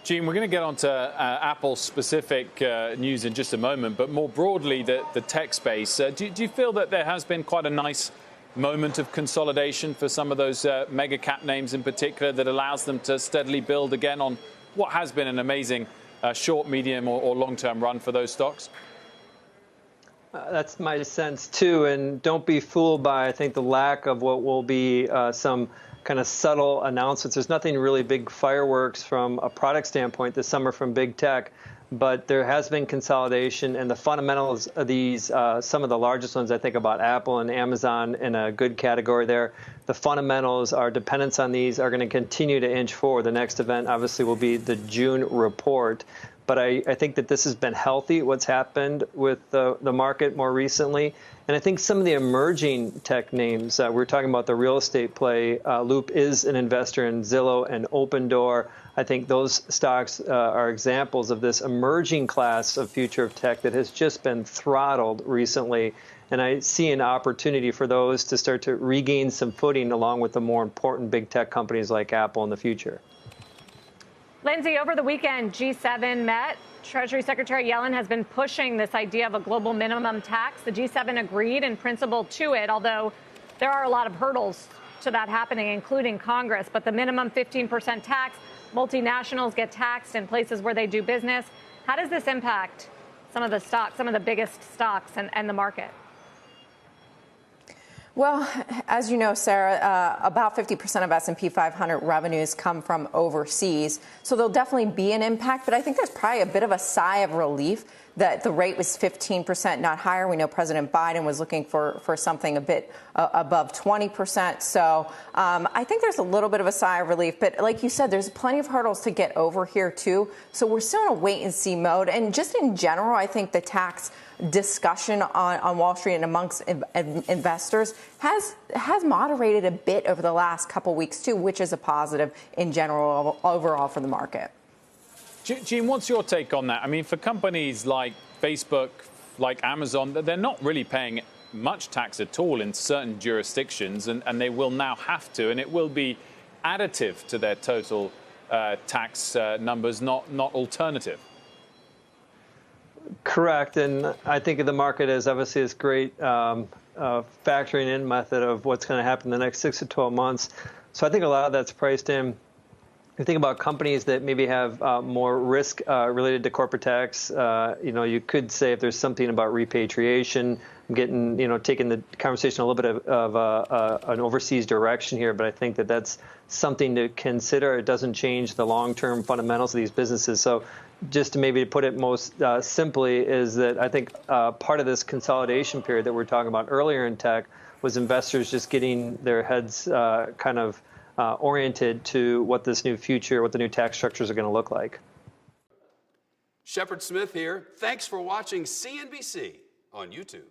Gene, we're going to get on to Apple-specific news in just a moment, but more broadly, the tech space. Do you feel that there has been quite a nice moment of consolidation for some of those mega cap names in particular that allows them to steadily build again on what has been an amazing short, medium, or long-term run for those stocks? That's my sense, too. And don't be fooled by, I think, the lack of what will be some kind of subtle announcements. There's nothing really big fireworks from a product standpoint this summer from big tech, but there has been consolidation, and the fundamentals of these, some of the largest ones, I think about Apple and Amazon in a good category there. The fundamentals, our dependence on these are going to continue to inch forward. The next event, obviously, will be the June report. But I think that this has been healthy, what's happened with the market more recently. And I think some of the emerging tech names, we're talking about the real estate play. Loop is an investor in Zillow and Opendoor. I think those stocks are examples of this emerging class of future of tech that has just been throttled recently. And I see an opportunity for those to start to regain some footing along with the more important big tech companies like Apple in the future. Lindsay, over the weekend, G7 met. Treasury Secretary Yellen has been pushing this idea of a global minimum tax. The G7 agreed in principle to it, although there are a lot of hurdles to that happening, including Congress. But the minimum 15% tax, multinationals get taxed in places where they do business. How does this impact some of the stocks, some of the biggest stocks and the market? Well, as you know, Sarah, about 50% of S&P 500 revenues come from overseas. So there'll definitely be an impact. But I think there's probably a bit of a sigh of relief that the rate was 15%, not higher. We know President Biden was looking for something a bit above 20%. So I think there's a little bit of a sigh of relief. But like you said, there's plenty of hurdles to get over here, too. So we're still in a wait-and-see mode. And just in general, I think the tax discussion on Wall Street and amongst investors has moderated a bit over the last couple weeks, too, which is a positive in general overall for the market. Gene, what's your take on that? I mean, for companies like Facebook, like Amazon, they're not really paying much tax at all in certain jurisdictions, and they will now have to, and it will be additive to their total tax numbers, not alternative. Correct. And I think of the market as obviously this great factoring in method of what's going to happen in the next 6 to 12 months. So I think a lot of that's priced in. You think about companies that maybe have more risk related to corporate tax. You could say if there's something about repatriation, taking the conversation a little bit of an overseas direction here. But I think that that's something to consider. It doesn't change the long-term fundamentals of these businesses. So just to maybe put it most simply is that I think part of this consolidation period that we're talking about earlier in tech was investors just getting their heads kind of oriented to what this new future, what the new tax structures are going to look like. Shepard Smith here. Thanks for watching CNBC on YouTube.